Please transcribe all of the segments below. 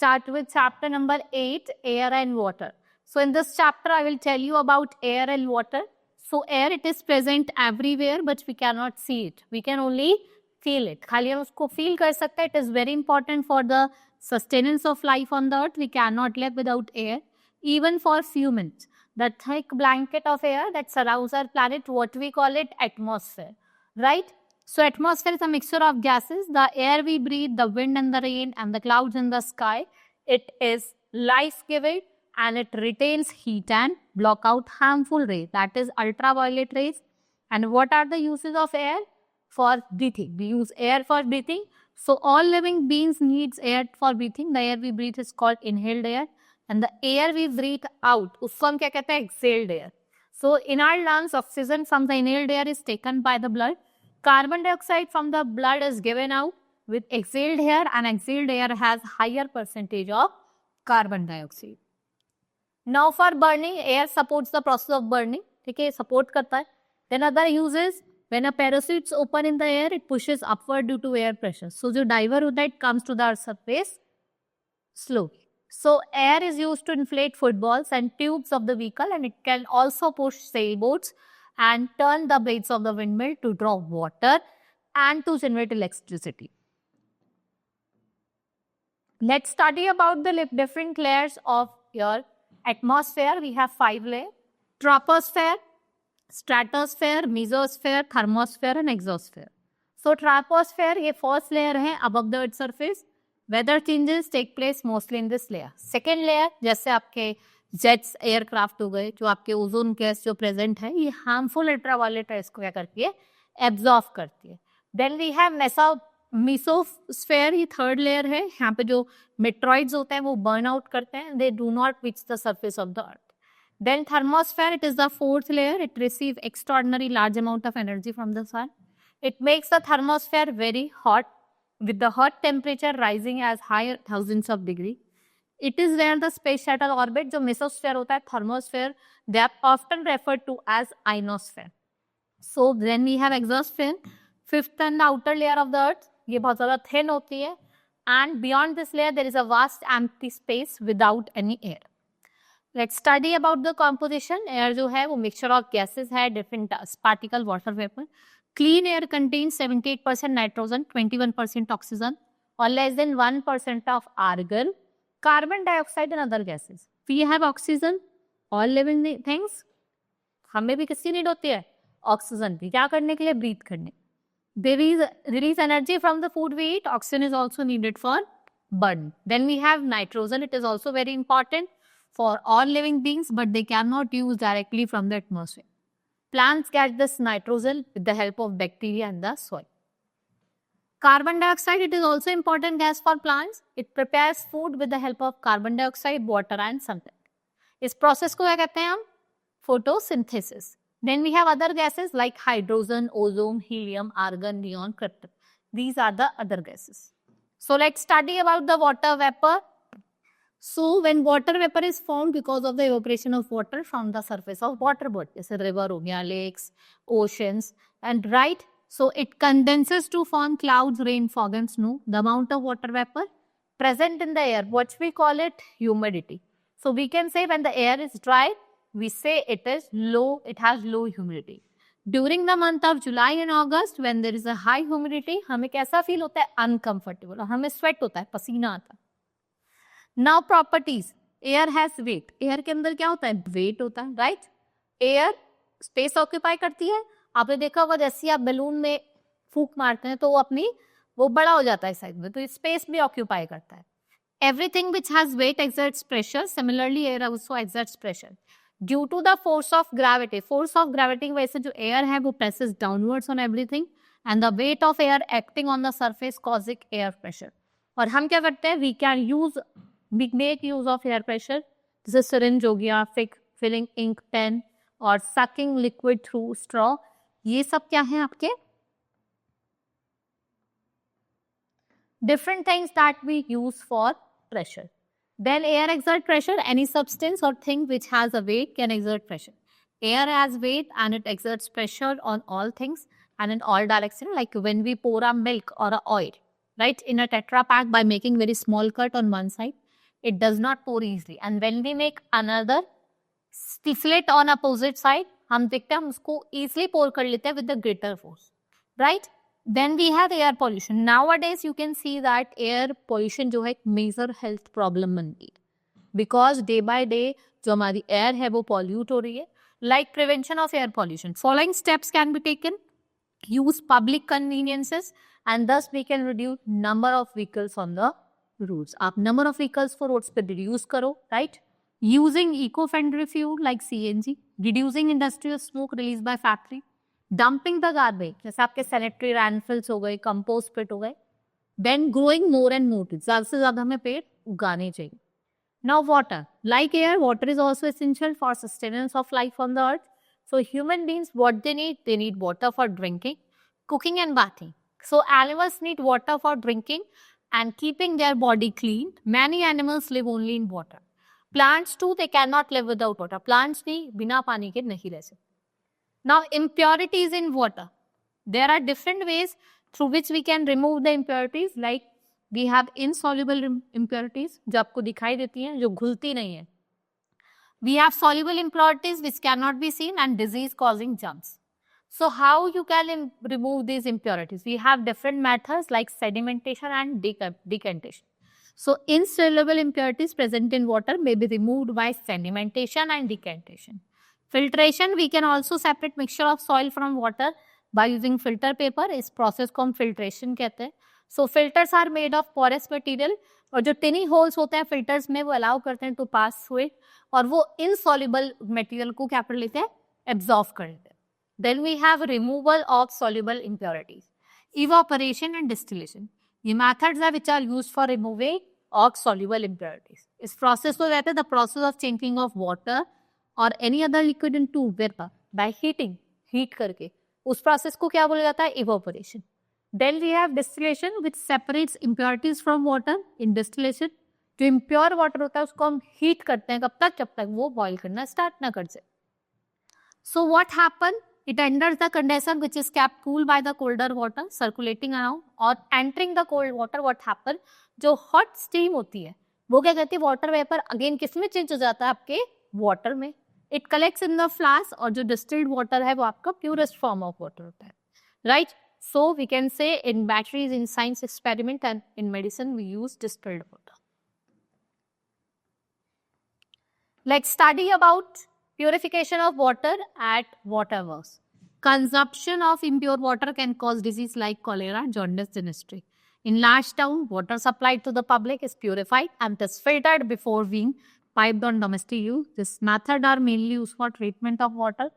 start with chapter number 8, air and water. So in this chapter, I will tell you about air and water. So air, it is present everywhere, but we cannot see it. We can only feel it. खाली हम उसको feel कर सकते हैं. It is very important for the sustenance of life on the earth. We cannot live without air, even for few minutes. The thick blanket of air that surrounds our planet, what we call it, atmosphere, right? So atmosphere is a mixture of gases, the air we breathe, the wind and the rain, and the clouds in the sky. It is life-giving and it retains heat and block out harmful rays, that is ultraviolet rays. And what are the uses of air? For breathing. We use air for breathing. So all living beings needs air for breathing. The air we breathe is called inhaled air. And the air we breathe out, उसको हम क्या कहते हैं? Exhaled air. So in our lungs, oxygen from the inhaled air is taken by the blood. Carbon dioxide from the blood is given out with exhaled air, and exhaled air has higher percentage of carbon dioxide. Now for burning, air supports the process of burning. ठीक है, support करता है. Then other uses, when a parachute is open in the air, it pushes upward due to air pressure. So जो diver होता है, it comes to the surface slowly. So air is used to inflate footballs and tubes of the vehicle, and it can also push sailboats and turn the blades of the windmill to draw water and to generate electricity. Let's study about the different layers of your atmosphere. We have 5 layers: troposphere, stratosphere, mesosphere, thermosphere and exosphere. So troposphere, ये first layer है above the earth surface. Weather changes take place mostly in this layer. Second layer, जैसे आपके jets aircraft हो गए, जो आपके ozone gas जो present है, ये हार्मफुल अल्ट्रावायलेट रेज को क्या करती है? एब्जॉर्ब करती है. देन वी हैव मेसोस्फेयर, ये थर्ड लेयर है. यहाँ पे जो मेट्रॉइड्स होते हैं वो बर्न आउट करते हैं. They do not reach the surface of the earth. Then thermosphere, it is the fourth layer. It receive extraordinary large amount of energy from the sun. It makes the thermosphere very hot, with the hot temperature rising as high thousands of degree. It is where the space shuttle orbit, जो mesosphere होता है, thermosphere, they are often referred to as ionosphere. So then we have exosphere, fifth and outer layer of the earth. ये बहुत ज़्यादा thin होती है, and beyond this layer there is a vast empty space without any air. Let's study about the composition. Air जो है वो mixture of gases है, different particle, water vapor. Clean air contains 78% nitrogen, 21% oxygen, or less than 1% of argon, carbon dioxide and other gases. We have oxygen, all living things. हमें भी किसकी need होती है? Oxygen की. क्या करने के लिए? ब्रीथ करने. They release energy from the food we eat. Oxygen is also needed for burn. Then we have nitrogen. It is also very important for all living beings, but they cannot use directly from the atmosphere. Plants get this nitrogen with the help of bacteria in the soil. Carbon dioxide, it is also important gas for plants. It prepares food with the help of carbon dioxide, water and sunlight. इस process को क्या कहते हैं हम? Photosynthesis. Then we have other gases like hydrogen, ozone, helium, argon, neon, krypton. These are the other gases. So let's study about the water vapor. So when water vapor is formed because of the evaporation of water from the surface of water body, जैसे river हो गया, lakes, oceans, and right, so it condenses to form clouds, rain, fog and snow. The amount of water vapor present in the air, what we call it? Humidity. So we can say when the air is dry, we say it is low, it has low humidity. During the month of July and August, when there is a high humidity, हमें कैसा feel होता है? Uncomfortable. और हमें sweat होता है, पसीना आता है. Now properties. Air has weight. Air के अंदर क्या होता है? Weight होता है, right? Air space occupy करती है. आपने देखा होगा जैसे आप बैलून में फूंक मारते हैं तो वो बड़ा हो जाता है साइड में, तो स्पेस भी ऑक्यूपाई करता है. Everything which has weight exerts pressure. Similarly, air also exerts pressure. Due to the force of gravity. Force of gravity की वजह से जो air है वो presses downwards on everything, and the weight of air acting on the surface causing air pressure. और हम क्या करते हैं? We make use of air pressure. This is syringe हो गया, filling ink pen और sucking liquid through straw. ये सब क्या है आपके? Different things that we use for pressure. Then air exerts pressure. Any substance or thing which has a weight can exert pressure. Air has weight and it exerts pressure on all things and in all directions. Like when we pour a milk or a oil, right, in a Tetra Pak by making very small cut on one side. it does not pour easily. And when we make another slit on opposite side, हम देखते हैं हम उसको easily pour कर लेते हैं with the greater force, right? Then we have air pollution. Nowadays you can see that air pollution जो है एक major health problem बन गई है, because day by day जो हमारी air है वो pollute हो रही है. Like prevention of air pollution, following steps can be taken. Use public conveniences and thus we can reduce number of vehicles on the roads. आप number of vehicles for roads पे reduce करो, right? Using eco-friendly fuel like CNG, reducing industrial smoke released by factory, dumping the garbage, जैसे आपके sanitary landfills हो गए, compost pit हो गए. Then growing more and more trees, ज़्यादा से ज़्यादा हमें पेड़ उगाने चाहिए. Now water, like air, water is also essential for sustenance of life on the earth. So human beings, what they need water for drinking, cooking and bathing. So animals need water for drinking and keeping their body clean. Many animals live only in water. Plants too, they cannot live without water. Plants भी बिना पानी के नहीं रह सकते. Now impurities in water. There are different ways through which we can remove the impurities. Like we have insoluble impurities जो आपको दिखाई देती हैं, जो घुलती नहीं है. We have soluble impurities which cannot be seen and disease causing germs. So how you can remove these impurities? We have different methods like sedimentation and decantation. So insoluble impurities present in water may be removed by sedimentation and decantation. Filtration, we can also separate mixture of soil from water by using filter paper. इस process को हम filtration कहते हैं. So filters are made of porous material और जो tiny holes होते हैं filters में वो allow करते हैं to pass through it और वो insoluble material को क्या कर लेते हैं? Absorb कर लेते हैं. Then we have removal of soluble impurities. Evaporation and distillation. ये methods are which are used for removing of soluble impurities. इस process को कहते हैं the process of changing of water or any other liquid into vapor by heating, heat करके. उस process को क्या बोला जाता है? Evaporation. Then we have distillation which separates impurities from water. In distillation, जो impure water होता है उसको हम heat करते हैं कब तक? जब तक वो boil करना start ना कर जाए. So what happened? It enters the condenser which is kept cool by the colder water circulating around or entering the cold water. What happened? जो hot steam होती है वो क्या कहती है? Water vapor again किस में change हो जाता है? आपके water में. It collects in the flask और जो distilled water है वो आपका purest form of water होता है. Right? So we can say in batteries, in science experiment and in medicine we use distilled water. Like study about purification of water at water works. Consumption of impure water can cause disease like cholera, jaundice, dysentery. In large town, water supplied to the public is purified and is filtered before being piped on domestic use. This method are mainly used for treatment of water.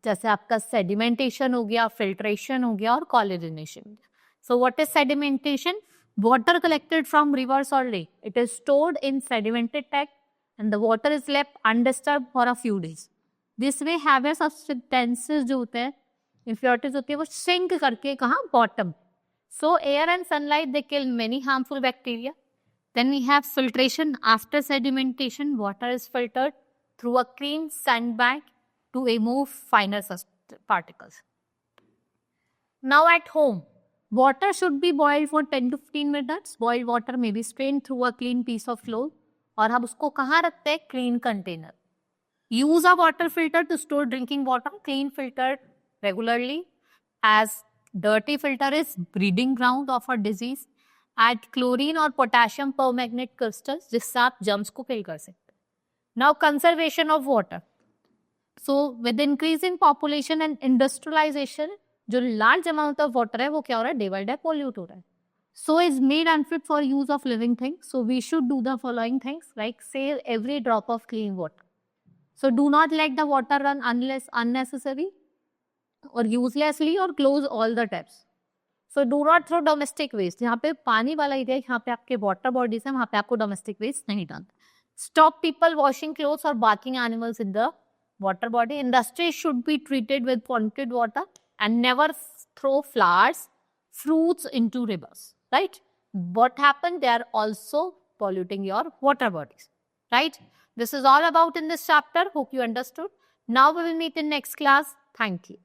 जैसे आपका sedimentation हो गया, filtration हो गया और chlorination. So what is sedimentation? Water collected from rivers or lake. It is stored in sedimented tank and the water is left undisturbed for a few days. This way heavier substances जो होते हैं, impurities होती है वो sink करके कहाँ? Bottom. So air and sunlight they kill many harmful bacteria. Then we have filtration. After sedimentation, water is filtered through a clean sandbag to remove finer particles. Now at home, water should be boiled for 10 to 15 minutes. Boiled water may be strained through a clean piece of floor. और हम उसको कहाँ रखते हैं? Clean container. Use a water filter to store drinking water. Clean filter regularly, as dirty filter is breeding ground of a disease. Add chlorine or potassium permanganate crystals जिससे आप germs को kill कर सकते हैं. Now conservation of water. So with increasing population and industrialization, जो large amount of water है वो क्या हो रहा है? Day by day pollute हो रहा है. So is made unfit for use of living things. So we should do the following things like save every drop of clean water. So do not let the water run unless unnecessary or uselessly or close all the taps. So do not throw domestic waste. यहाँ पे पानी वाला area यहाँ पे आपके water bodies है वहाँ पे आपको domestic waste नहीं डालना. Stop people washing clothes or bathing animals in the water body. Industry should be treated with polluted water and never throw flowers, fruits into rivers. Right? What happened? They are also polluting your water bodies. Right? This is all about in this chapter. Hope you understood. Now we will meet in next class. Thank you.